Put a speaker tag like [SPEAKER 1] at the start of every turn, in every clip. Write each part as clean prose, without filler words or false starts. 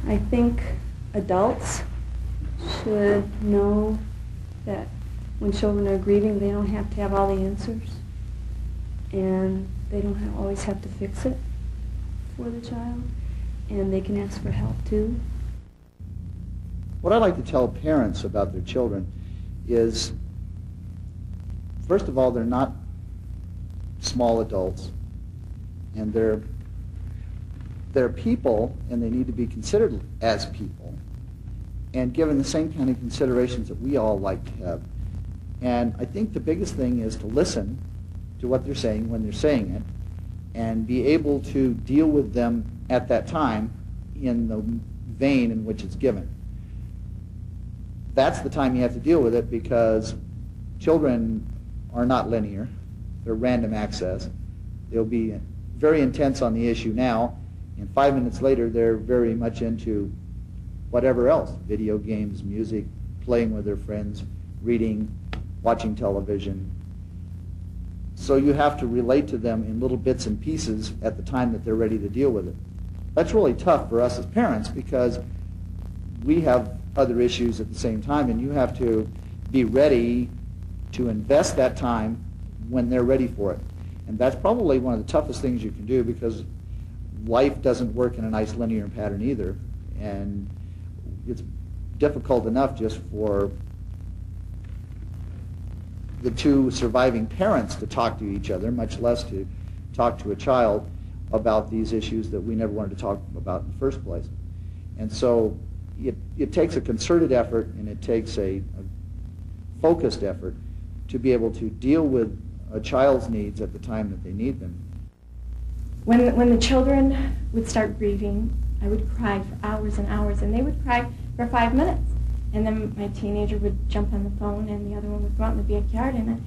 [SPEAKER 1] I think adults should know that when children are grieving, they don't have to have all the answers, and they don't always have to fix it for the child, and they can ask for help too.
[SPEAKER 2] What I like to tell parents about their children is, first of all, they're not small adults, and they're people, and they need to be considered as people and given the same kind of considerations that we all like to have. And I think the biggest thing is to listen to what they're saying when they're saying it and be able to deal with them at that time in the vein in which it's given. That's the time you have to deal with it, because children are not linear. They're random access. They'll be very intense on the issue now, and 5 minutes later they're very much into whatever else, video games, music, playing with their friends, reading, watching television. So you have to relate to them in little bits and pieces at the time that they're ready to deal with it. That's really tough for us as parents, because we have other issues at the same time, and you have to be ready to invest that time when they're ready for it. And that's probably one of the toughest things you can do, because life doesn't work in a nice linear pattern either, and it's difficult enough just for the two surviving parents to talk to each other, much less to talk to a child about these issues that we never wanted to talk about in the first place. And so it takes a concerted effort, and it takes a focused effort to be able to deal with a child's needs at the time that they need them.
[SPEAKER 1] When the children would start grieving, I would cry for hours and hours, and they would cry for 5 minutes. And then my teenager would jump on the phone, and the other one would go out in the backyard, and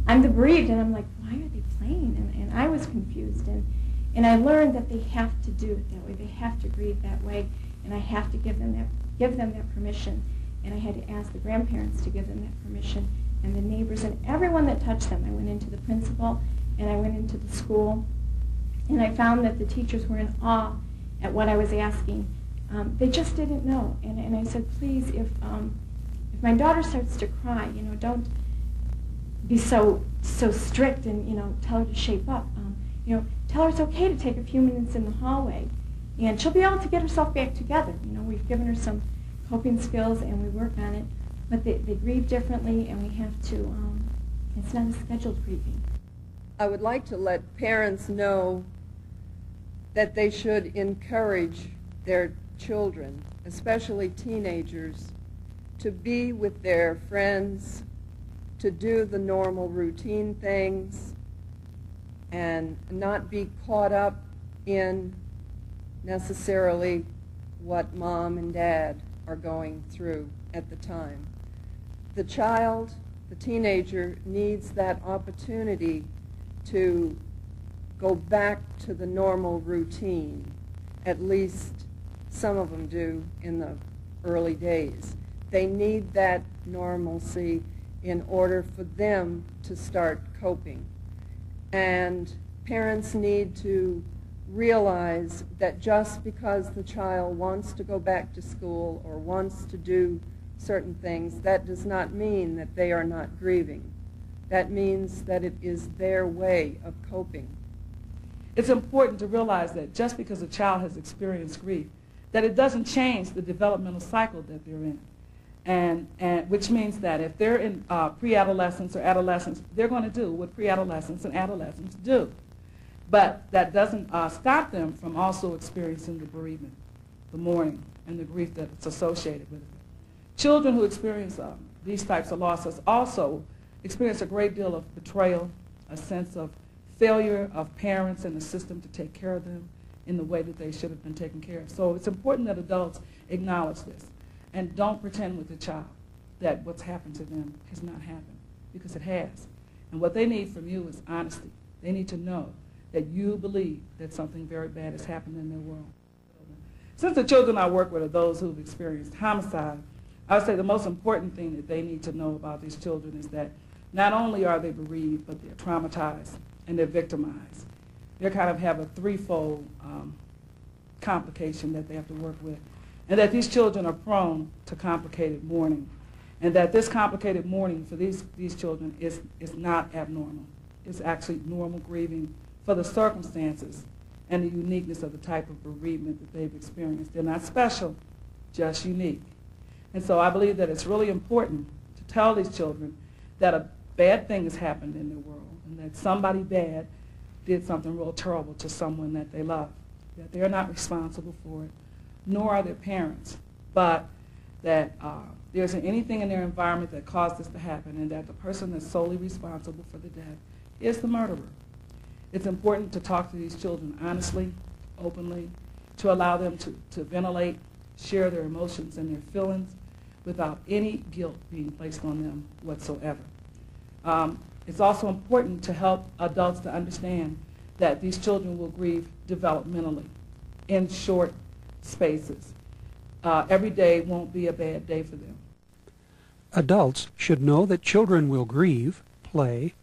[SPEAKER 1] I'm the bereaved, and I'm like, why are they playing? And I was confused, and I learned that they have to do it that way. They have to grieve that way, and I have to give them that permission. And I had to ask the grandparents to give them that permission, and the neighbors, and everyone that touched them. I went into the principal, and I went into the school, and I found that the teachers were in awe at what I was asking. They just didn't know, and I said, please, if my daughter starts to cry, don't be so strict, and tell her to shape up. Tell her it's okay to take a few minutes in the hallway, and she'll be able to get herself back together. We've given her some coping skills, and we work on it, but they grieve differently, and we have to. It's not a scheduled grieving.
[SPEAKER 3] I would like to let parents know that they should encourage their children, especially teenagers, to be with their friends, to do the normal routine things, and not be caught up in necessarily what mom and dad are going through at the time. The child, the teenager, needs that opportunity to go back to the normal routine. At least some of them do in the early days. They need that normalcy in order for them to start coping. And parents need to realize that just because the child wants to go back to school or wants to do certain things, that does not mean that they are not grieving. That means that it is their way of coping.
[SPEAKER 4] It's important to realize that just because a child has experienced grief, that it doesn't change the developmental cycle that they're in. And which means that if they're in pre-adolescence or adolescence, they're going to do what pre-adolescents and adolescents do. But that doesn't stop them from also experiencing the bereavement, the mourning, and the grief that's associated with it. Children who experience these types of losses also experience a great deal of betrayal, a sense of failure of parents and the system to take care of them in the way that they should have been taken care of. So it's important that adults acknowledge this and don't pretend with the child that what's happened to them has not happened, because it has. And what they need from you is honesty. They need to know that you believe that something very bad has happened in their world. Since the children I work with are those who've experienced homicide, I would say the most important thing that they need to know about these children is that not only are they bereaved, but they're traumatized and they're victimized. They kind of have a threefold complication that they have to work with. and that these children are prone to complicated mourning, and that this complicated mourning for these children is not abnormal. It's actually normal grieving for the circumstances and the uniqueness of the type of bereavement that they've experienced. They're not special, just unique. And so I believe that it's really important to tell these children that a bad thing has happened in their world, and that somebody bad did something real terrible to someone that they love, that they're not responsible for it, nor are their parents, but that there isn't anything in their environment that caused this to happen, and that the person that's solely responsible for the death is the murderer. It's important to talk to these children honestly, openly, to allow them to ventilate, share their emotions and their feelings without any guilt being placed on them whatsoever. It's also important to help adults to understand that these children will grieve developmentally in short spaces. Every day won't be a bad day for them.
[SPEAKER 5] Adults should know that children will grieve, play,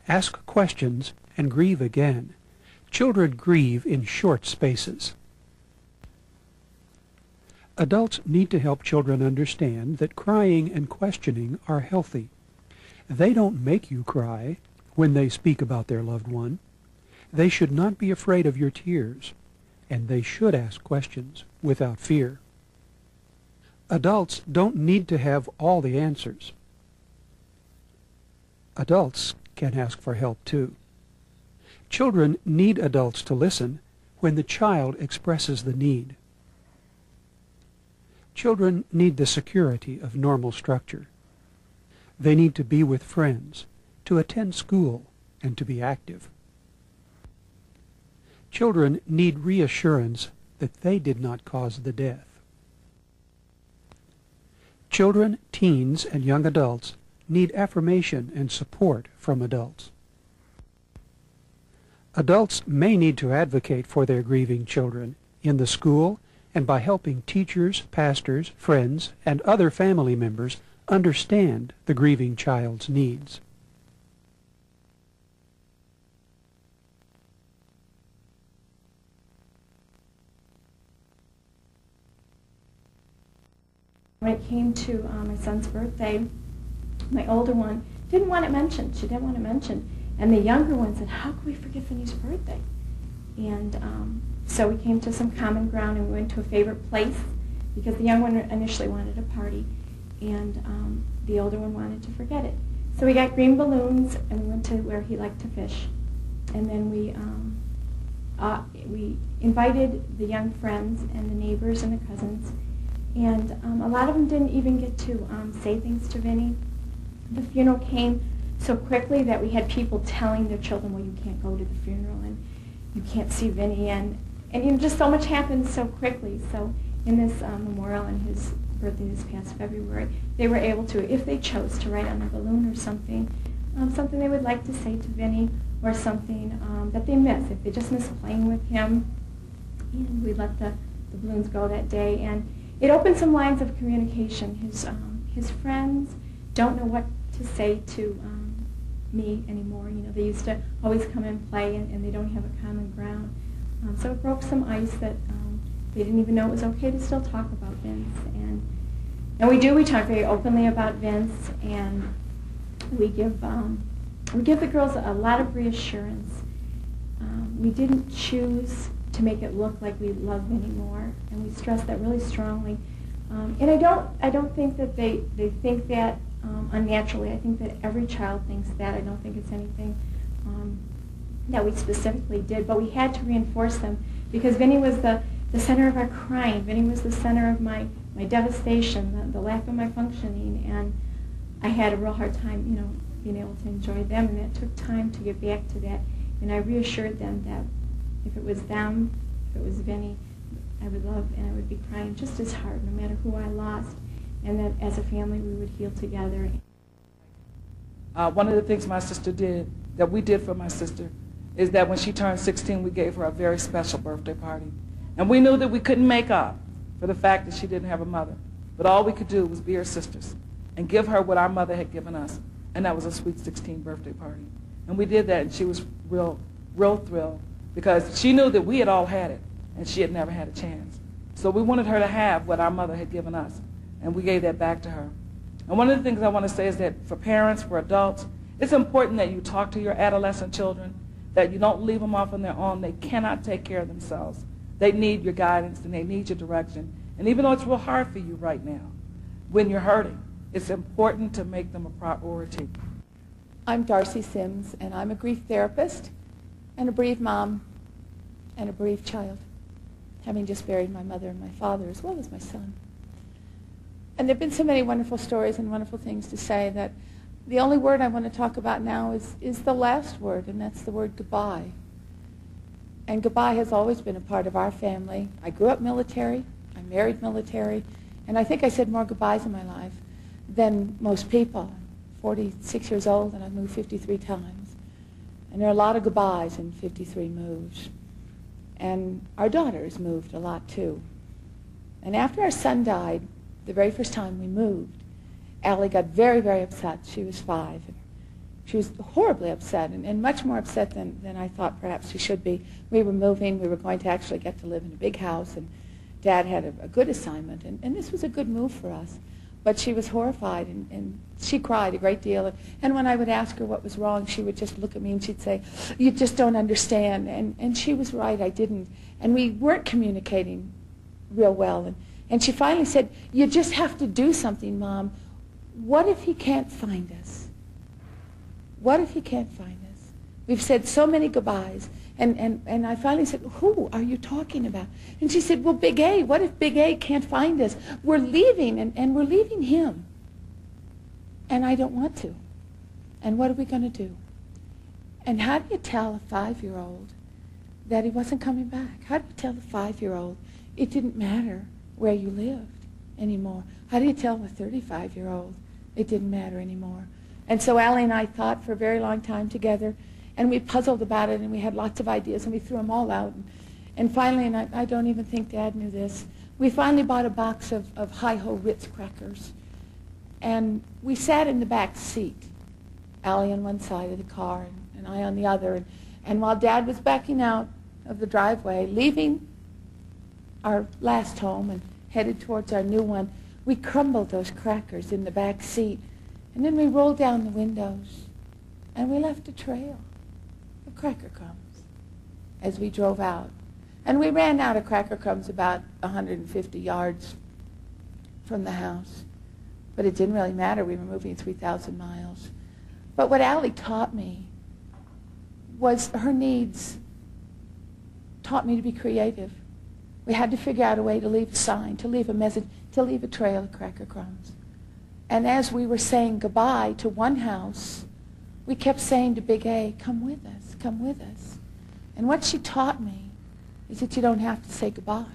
[SPEAKER 5] ask questions, and grieve again. Children grieve in short spaces. Adults need to help children understand that crying and questioning are healthy. They don't make you cry when they speak about their loved one. They should not be afraid of your tears, and they should ask questions without fear. Adults don't need to have all the answers. Adults can ask for help too. Children need adults to listen when the child expresses the need. Children need the security of normal structure. They need to be with friends, to attend school, and to be active. Children need reassurance that they did not cause the death. Children, teens, and young adults need affirmation and support from adults. Adults may need to advocate for their grieving children in the school and by helping teachers, pastors, friends, and other family members understand the grieving child's needs.
[SPEAKER 1] When it came to my son's birthday, my older one didn't want it mentioned. She didn't want it mentioned. And the younger one said, how could we forget Vinny's birthday? And so we came to some common ground and we went to a favorite place because the young one initially wanted a party and the older one wanted to forget it. So we got green balloons and we went to where he liked to fish. And then we invited the young friends and the neighbors and the cousins. And a lot of them didn't even get to say things to Vinny. The funeral came so quickly that we had people telling their children, well, you can't go to the funeral and you can't see Vinny. And you know, just so much happened so quickly. So in this memorial on his birthday this past February, they were able to, if they chose, to write on a balloon or something, something they would like to say to Vinny or something that they miss. If they just miss playing with him, and we let the balloons go that day. And it opened some lines of communication. His friends don't know what to say to me anymore. You know, they used to always come and play, and they don't have a common ground. So it broke some ice that they didn't even know it was okay to still talk about Vince. And we talk very openly about Vince, and we give the girls a lot of reassurance. We didn't choose to make it look like we love Vinny more, and we stress that really strongly. And I don't think that they think that unnaturally. I think that every child thinks that. I don't think it's anything that we specifically did, but we had to reinforce them because Vinny was the center of our crying. Vinny was the center of my devastation, the lack of my functioning, and I had a real hard time, you know, being able to enjoy them, and it took time to get back to that. And I reassured them that if it was them, if it was Vinny, I would love and I would be crying just as hard no matter who I lost, and that as a family we would heal together.
[SPEAKER 4] One of the things my sister did, that we did for my sister, is that when she turned 16, we gave her a very special birthday party. And we knew that we couldn't make up for the fact that she didn't have a mother. But all we could do was be her sisters and give her what our mother had given us, and that was a sweet 16 birthday party. And we did that, and she was real thrilled because she knew that we had all had it, and she had never had a chance. So we wanted her to have what our mother had given us, and we gave that back to her. And one of the things I want to say is that for parents, for adults, it's important that you talk to your adolescent children, that you don't leave them off on their own. They cannot take care of themselves. They need your guidance and they need your direction. And even though it's real hard for you right now, when you're hurting, it's important to make them a priority.
[SPEAKER 6] I'm Darcy Sims, and I'm a grief therapist and a bereaved mom and a bereaved child, having just buried my mother and my father as well as my son. And there have been so many wonderful stories and wonderful things to say that the only word I want to talk about now is the last word, and that's the word goodbye. And goodbye has always been a part of our family. I grew up military, I married military, and I think I said more goodbyes in my life than most people. I'm 46 years old and I've moved 53 times. And there are a lot of goodbyes in 53 moves. And our daughter has moved a lot too. And after our son died, the very first time we moved, Allie got very, very upset. She was 5. And she was horribly upset, and much more upset than I thought perhaps she should be. We were moving. We were going to actually get to live in a big house, and Dad had a good assignment, and this was a good move for us. But she was horrified, and she cried a great deal. And when I would ask her what was wrong, she would just look at me and she'd say, "You just don't understand." And she was right, I didn't. And we weren't communicating real well. And she finally said, "You just have to do something, Mom. What if he can't find us? What if he can't find us? We've said so many goodbyes." And I finally said, "Who are you talking about?" And she said, "Well, Big A. What if Big A can't find us? We're leaving, and we're leaving him. And I don't want to. And what are we going to do?" And how do you tell a 5-year-old that he wasn't coming back? How do you tell a 5-year-old it didn't matter where you lived anymore? How do you tell a 35-year-old it didn't matter anymore? And so Allie and I thought for a very long time together, and we puzzled about it, and we had lots of ideas, and we threw them all out. And finally, and I don't even think Dad knew this, we finally bought a box of Hi-Ho Ritz crackers. And we sat in the back seat, Allie on one side of the car, and I on the other. And while Dad was backing out of the driveway, leaving our last home and headed towards our new one, we crumbled those crackers in the back seat. And then we rolled down the windows, and we left a trail of cracker crumbs as we drove out. And we ran out of cracker crumbs about 150 yards from the house. But it didn't really matter. We were moving 3,000 miles. But what Allie taught me was her needs taught me to be creative. We had to figure out a way to leave a sign, to leave a message, to leave a trail of cracker crumbs. And as we were saying goodbye to one house, we kept saying to Big A, "Come with us, come with us." And what she taught me is that you don't have to say goodbye.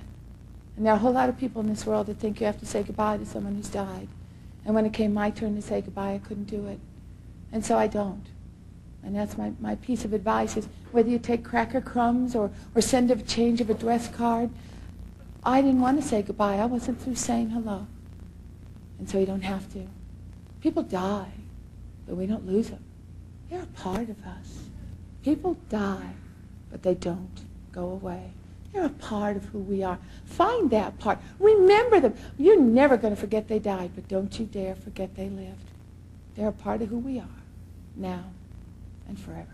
[SPEAKER 6] And there are a whole lot of people in this world that think you have to say goodbye to someone who's died. And when it came my turn to say goodbye, I couldn't do it. And so I don't. And that's my piece of advice is whether you take cracker crumbs or send a change of address card, I didn't want to say goodbye. I wasn't through saying hello. And so you don't have to. People die, but we don't lose them. They're a part of us. People die, but they don't go away. They're a part of who we are. Find that part. Remember them. You're never going to forget they died, but don't you dare forget they lived. They're a part of who we are, now and forever.